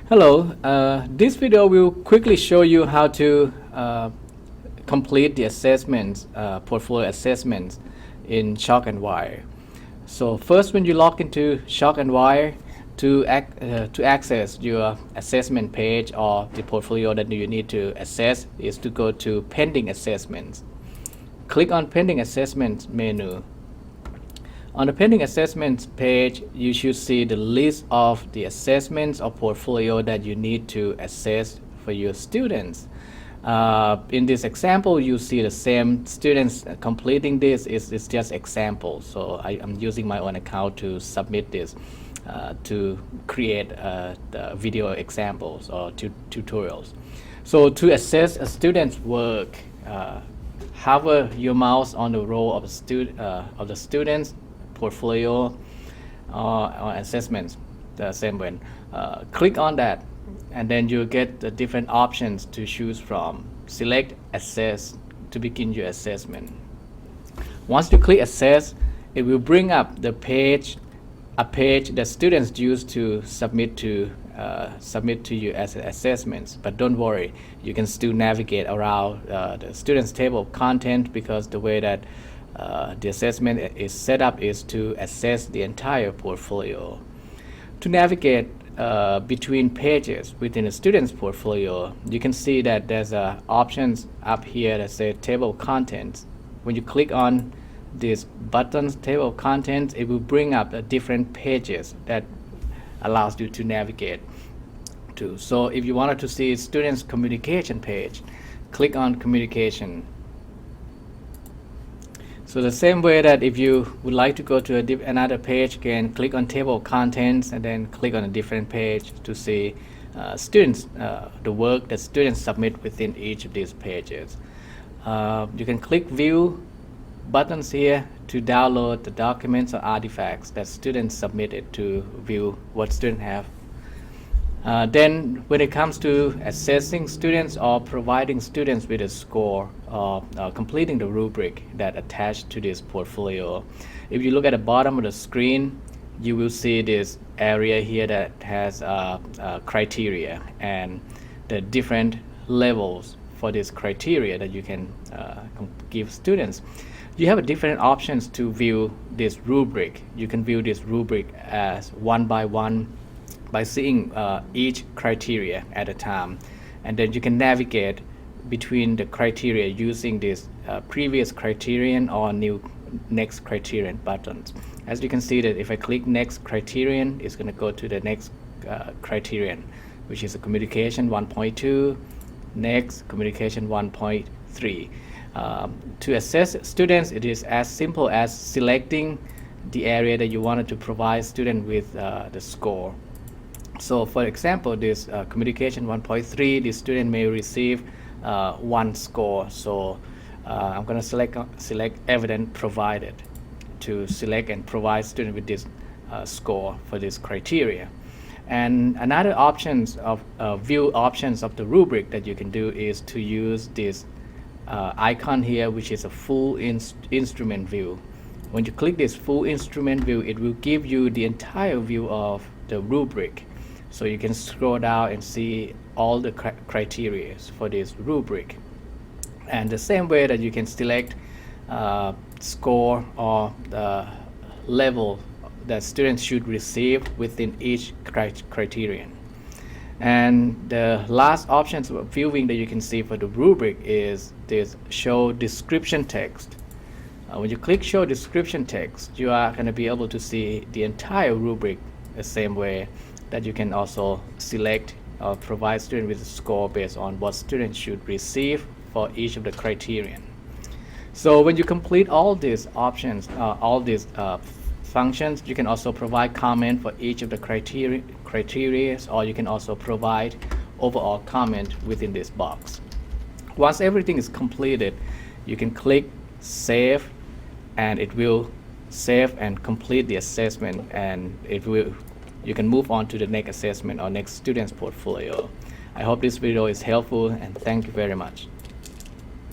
Hello, this video will quickly show you how to complete the assessments, portfolio assessments in Chalk and Wire. So first, when you log into Chalk and Wire to access your assessment page or the portfolio that you need to assess is to go to Pending Assessments. Click on Pending Assessments menu. On the Pending Assessments page, you should see the list of the assessments or portfolio that you need to assess for your students. In this example, you see the same students completing this. It's just example. So I'm using my own account to submit this to create the video examples or tutorials. So to assess a student's work, hover your mouse on the row of the students portfolio or assessments, the same way. Click on that, and then you get the different options to choose from. Select Assess to begin your assessment. Once you click Assess, it will bring up the page, a page that students use to submit to you as assessments. But don't worry, you can still navigate around the students table of content, because the way that the assessment is set up is to assess the entire portfolio. To navigate between pages within a student's portfolio, you can see that there's options up here that say table of contents. When you click on this button, table of contents, it will bring up different pages that allows you to navigate to. So if you wanted to see students communication page, click on communication. So the same way that if you would like to go to another page, again, click on table of contents and then click on a different page to see students, the work that students submit within each of these pages. You can click view buttons here to download the documents or artifacts that students submitted to view what students have. Then when it comes to assessing students or providing students with a score or completing the rubric that attached to this portfolio, if you look at the bottom of the screen, you will see this area here that has criteria and the different levels for this criteria that you can give students. You have different options to view this rubric. You can view this rubric as one by one by seeing each criteria at a time, and then you can navigate between the criteria using this previous criterion or next criterion buttons. As you can see that if I click next criterion, it's going to go to the next criterion, which is a communication 1.2, next communication 1.3. To assess students, it is as simple as selecting the area that you wanted to provide student with the score. So for example, this communication 1.3, the student may receive 1 score. So I'm going to select evidence provided to select and provide student with this score for this criteria. And another options of view options of the rubric that you can do is to use this icon here, which is a full instrument view. When you click this full instrument view, it will give you the entire view of the rubric. So you can scroll down and see all the criteria for this rubric. And the same way that you can select score or the level that students should receive within each criterion. And the last options of viewing that you can see for the rubric is this show description text. When you click show description text, you are going to be able to see the entire rubric the same way that you can also select or provide students with a score based on what students should receive for each of the criterion. So when you complete all these options, all these functions, you can also provide comment for each of the criteria, or you can also provide overall comment within this box. Once everything is completed, you can click save, and it will save and complete the assessment, and you can move on to the next assessment or next student's portfolio. I hope this video is helpful, and thank you very much.